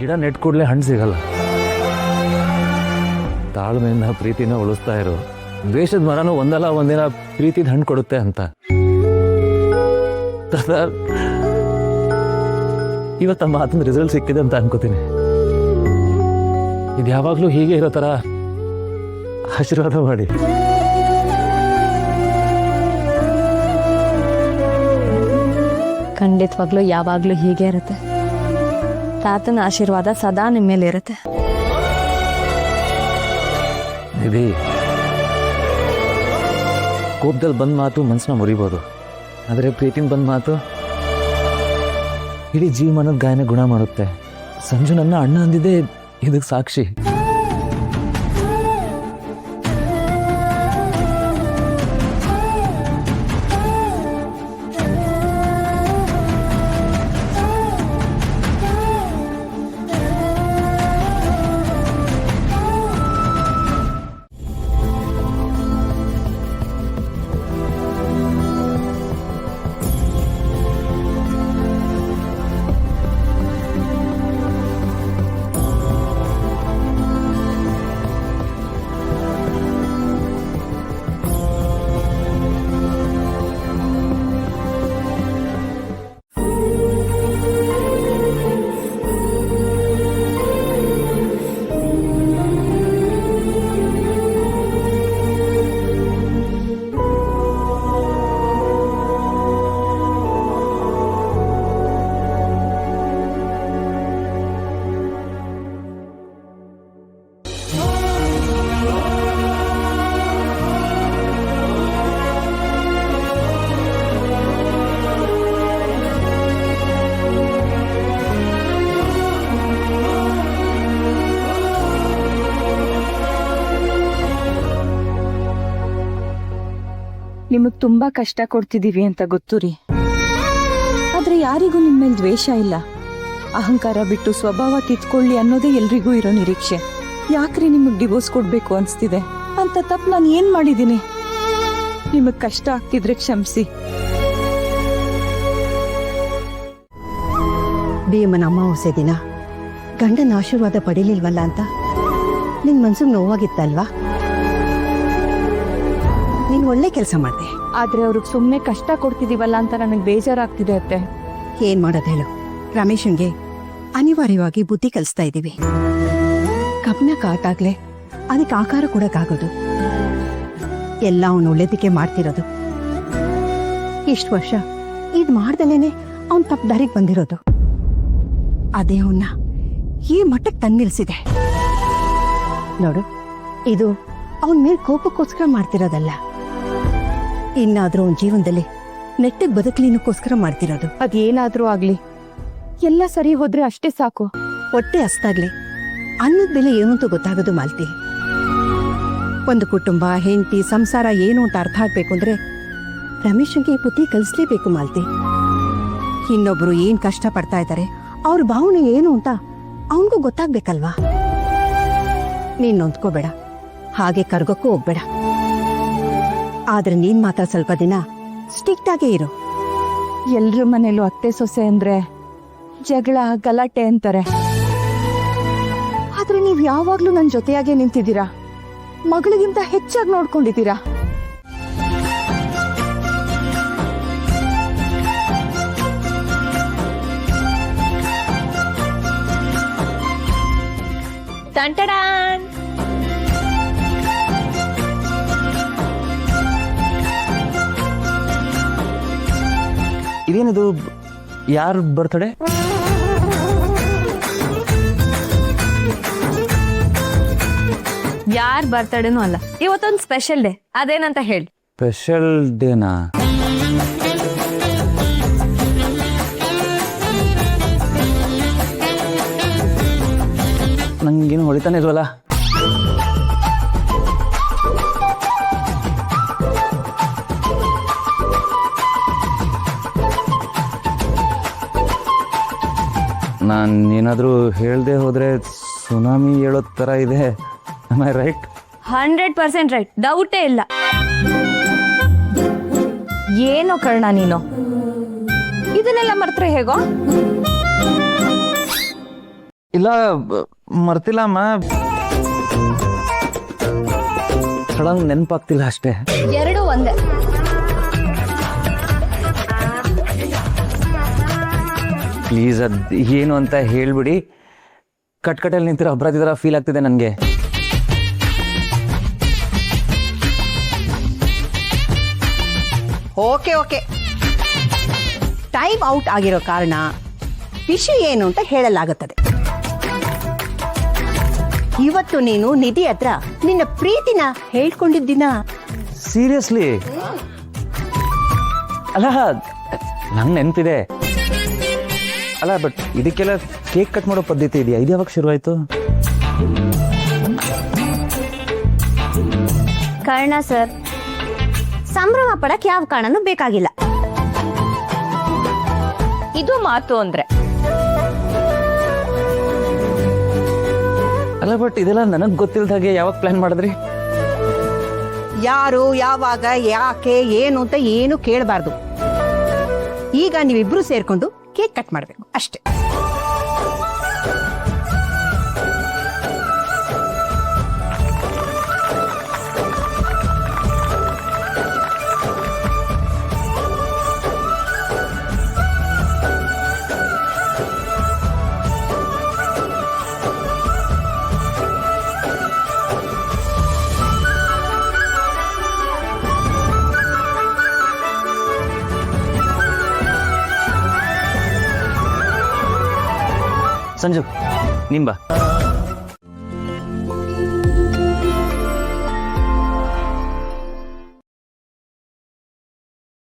ಗಿಡ ನೆಟ್ ಕೂಡಲೇ ಹಣ್ಣು ಸಿಗಲ್ಲ. ತಾಳ್ಮೆಯಿಂದ ಪ್ರೀತಿನ ಉಳಿಸ್ತಾ ಇರು. ದ್ವೇಷದ ಮರನೂ ಒಂದಲ್ಲ ಒಂದಿನ ಪ್ರೀತಿದ ಹಣ್ಣು ಕೊಡುತ್ತೆ ಅಂತ. ಇವತ್ತ ಮಾತಿನ ರಿಸಲ್ಟ್ ಸಿಕ್ಕಿದೆ ಅಂತ ಅನ್ಕೋತೀನಿ. ಇದು ಯಾವಾಗಲೂ ಹೀಗೆ ಇರೋ ಥರ ಆಶೀರ್ವಾದ ಮಾಡಿ. ಖಂಡಿತವಾಗ್ಲೂ ಯಾವಾಗ್ಲೂ ಹೀಗೆ ಇರುತ್ತೆ. ತಾತನ ಆಶೀರ್ವಾದ ಸದಾ ನಿಮ್ಮ ಮೇಲೆ ಇರುತ್ತೆ. ನಿಧಿ, ಕೋಪದಲ್ಲಿ ಬಂದ ಮಾತು ಮನಸ್ಸನ್ನ ಮುರಿಬೋದು, ಆದರೆ ಪ್ರೀತಿನ ಬಂದ ಮಾತು ಇಡೀ ಜೀವನದ ಗಾಯನ ಗುಣ ಮಾಡುತ್ತೆ. ಸಂಜು ನನ್ನ ಅಣ್ಣ ಅಂದಿದ್ದೆ ಇದಕ್ಕೆ ಸಾಕ್ಷಿ. ನಿಮಗ್ ತುಂಬಾ ಕಷ್ಟ ಕೊಡ್ತಿದೀವಿ ಅಂತ ಗೊತ್ತು ರೀ. ಆದ್ರೆ ಯಾರಿಗೂ ನಿಮ್ ಮೇಲೆ ದ್ವೇಷ ಇಲ್ಲ. ಅಹಂಕಾರ ಬಿಟ್ಟು ಸ್ವಭಾವ ತಿದ್ಕೊಳ್ಳಿ ಅನ್ನೋದೇ ಎಲ್ರಿಗೂ ಇರೋ ನಿರೀಕ್ಷೆ. ಯಾಕ್ರಿ ನಿಮಗ್ ಡಿವೋರ್ಸ್ ಕೊಡ್ಬೇಕು ಅನ್ಸ್ತಿದೆ? ಅಂತ ತಪ್ಪು ನಾನು ಏನ್ ಮಾಡಿದೀನಿ? ನಿಮಗ್ ಕಷ್ಟ ಆಗ್ತಿದ್ರೆ ಕ್ಷಮಿಸಿ. ಭೀಮನ ಅಮಾವಾಸ್ಯೆ ದಿನ ಗಂಡನ ಆಶೀರ್ವಾದ ಪಡೀಲಿಲ್ವಲ್ಲ ಅಂತ ನಿನ್ ಮನ್ಸಿಗೆ ನೋವಾಗಿತ್ತಲ್ವಾ? ನೀನ್ ಒಳ್ಳೆ ಕೆಲಸ ಮಾಡ್ದೆ. ಆದ್ರೆ ಅವ್ರಿಗೆ ಸುಮ್ನೆ ಕಷ್ಟ ಕೊಡ್ತಿದೀವಲ್ಲ ಅಂತ ನನಗ್ ಬೇಜಾರಾಗ್ತಿದೆ ಅತ್ತೆ. ಏನ್ ಮಾಡೋದ್ ಹೇಳು, ರಮೇಶನ್ಗೆ ಅನಿವಾರ್ಯವಾಗಿ ಬುದ್ಧಿ ಕಲಿಸ್ತಾ ಇದ್ದೀವಿ. ಕಬ್ನ ಕಾಟಾಗ್ಲೆ ಅದಕ್ಕೆ ಆಕಾರ ಕೊಡಕ್ಕಾಗೋದು. ಎಲ್ಲ ಅವನು ಒಳ್ಳೇದಕ್ಕೆ ಮಾಡ್ತಿರೋದು. ಇಷ್ಟು ವರ್ಷ ಇದ್ ಮಾಡ್ದಲೇನೆ ಅವನ್ ತಪ್ಪು ದಾರಿಗೆ ಬಂದಿರೋದು. ಅದೇ ಅವನ್ನ ಈ ಮಟ್ಟಕ್ಕೆ ತಂದಿಲ್ಸಿದೆ ನೋಡು. ಇದು ಅವನ ಮೇಲೆ ಕೋಪಕ್ಕೋಸ್ಕರ ಮಾಡ್ತಿರೋದಲ್ಲ, ಇನ್ನಾದ್ರೂ ಅವನ ಜೀವನದಲ್ಲಿ ನೆಟ್ಟಿಗೆ ಬದುಕಲಿನಕ್ಕೋಸ್ಕರ ಮಾಡ್ತಿರೋದು. ಅದೇನಾದ್ರೂ ಆಗ್ಲಿ, ಎಲ್ಲ ಸರಿ ಹೋದ್ರೆ ಅಷ್ಟೇ ಸಾಕು. ಹೊಟ್ಟೆ ಹಸ್ತಾಗ್ಲಿ ಅನ್ನದ ಬೆಲೆ ಏನು ಅಂತ ಗೊತ್ತಾಗೋದು ಮಾಲ್ತಿ. ಒಂದು ಕುಟುಂಬ, ಹೆಂಡತಿ, ಸಂಸಾರ ಏನು ಅಂತ ಅರ್ಥ ಆಗ್ಬೇಕು ಅಂದ್ರೆ ರಮೇಶನ್ಗೆ ಬುದ್ಧಿ ಕಲಿಸ್ಲೇಬೇಕು ಮಾಲ್ತಿ. ಇನ್ನೊಬ್ರು ಏನ್ ಕಷ್ಟ ಪಡ್ತಾ ಇದ್ದಾರೆ, ಅವ್ರ ಭಾವನೆ ಏನು ಅಂತ ಅವನಿಗೂ ಗೊತ್ತಾಗ್ಬೇಕಲ್ವಾ? ನೀನ್ ನೊಂದ್ಕೋಬೇಡ, ಹಾಗೆ ಕರ್ಗೋಕ್ಕೂ ಹೋಗ್ಬೇಡ. ಆದ್ರೆ ನೀನ್ ಮಾತ್ರ ಸ್ವಲ್ಪ ದಿನ ಸ್ಟ್ರಿಕ್ಟ್ ಆಗೇ ಇರು. ಎಲ್ರ ಮನೇಲೂ ಅತ್ತೆ ಸೊಸೆ ಅಂದ್ರೆ ಜಗಳ ಗಲಾಟೆ ಅಂತಾರೆ. ಆದ್ರೆ ನೀವ್ ಯಾವಾಗ್ಲೂ ನನ್ ಜೊತೆಯಾಗೆ ನಿಂತಿದ್ದೀರಾ. ಮಗಳಿಗಿಂತ ಹೆಚ್ಚಾಗಿ ನೋಡ್ಕೊಂಡಿದ್ದೀರಾ. ಟಂಟಡಾನ್. ಇದೇನಿದು? ಯಾರ ಬರ್ತಡೆ? ಯಾರ್ ಬರ್ತಡೇನೂ ಅಲ್ಲ, ಇವತ್ತೊಂದು ಸ್ಪೆಷಲ್ ಡೇ. ಅದೇನಂತ ಹೇಳಿ. ಸ್ಪೆಷಲ್ ಡೇನಾ? ನಂಗೇನು ಹೊಳಿತಾನೆ ಇಲ್ವಲ್ಲ. ನಾನು ಏನಾದರೂ ಹೇಳ್ದೆ ಹೋದ್ರೆ ಸುನಾಮಿ ಹೇಳೋ ಥರ ಇದೆ. Am I right? 100% ರೈಟ್, ಡೌಟೇ ಇಲ್ಲ. ಏನೋ ಕರ್ಣ ನೀನು, ಇದನ್ನೆಲ್ಲ ಮರ್ತ್ರೆ ಹೇಗೋ? ಇಲ್ಲ ಮರ್ತಿಲ್ಲ ಅಮ್ಮ, ಸಡನ್ ನೆನಪಾಗ್ತಿಲ್ಲ ಅಷ್ಟೇ. ಎರಡು ಒಂದೇ. ಪ್ಲೀಸ್ ಅದು ಏನು ಅಂತ ಹೇಳ್ಬಿಡಿ. ಕಟ್ಕಟಲ್ಲಿ ನಿಂತಿರೋ ಅಪರಾಧಿ ಥರ ಫೀಲ್ ಆಗ್ತಿದೆ ನನಗೆ. ಓಕೆ ಓಕೆ, ಟೈಮ್ ಔಟ್ ಆಗಿರೋ ಕಾರಣ ವಿಷಯ ಏನು ಅಂತ ಹೇಳಲಾಗುತ್ತದೆ. ಇವತ್ತು ನೀನು ನಿಧಿ ಹತ್ರ ನಿನ್ನ ಪ್ರೀತಿನ ಹೇಳ್ಕೊಂಡಿದ್ದಿನ. ಸೀರಿಯಸ್ಲಿ? ಅಲ್ಲ ನಂಗೆ ನೆನಪಿದೆ. ಅಲ್ಲ ಬಟ್ ಇದಕ್ಕೆಲ್ಲ ಕೇಕ್ ಕಟ್ ಮಾಡೋ ಪದ್ಧತಿ ಇದೆಯಾ? ಇದು ಯಾವಾಗ ಶುರುವಾಯಿತು? ಕಾರಣ ಸರ್, ಸಂಭ್ರಮ ಪಡಕ್ ಯಾವ ಕಾರಣನೂ ಬೇಕಾಗಿಲ್ಲ. ಇದು ಮಾತು ಅಂದ್ರೆ. ಅಲ್ಲ ಬಟ್ ಇದೆಲ್ಲ ನನಗೆ ಗೊತ್ತಿಲ್ಲದ ಹಾಗೆ ಯಾವಾಗ ಪ್ಲಾನ್ ಮಾಡಿದ್ರಿ? ಯಾರು, ಯಾವಾಗ, ಯಾಕೆ, ಏನು ಅಂತ ಏನು ಕೇಳಬಾರ್ದು. ಈಗ ನೀವಿಬ್ರು ಸೇರ್ಕೊಂಡು ಕೇಕ್ ಕಟ್ ಮಾಡಬೇಕು ಅಷ್ಟೇ. ಸಂಜು ನಿಂಬ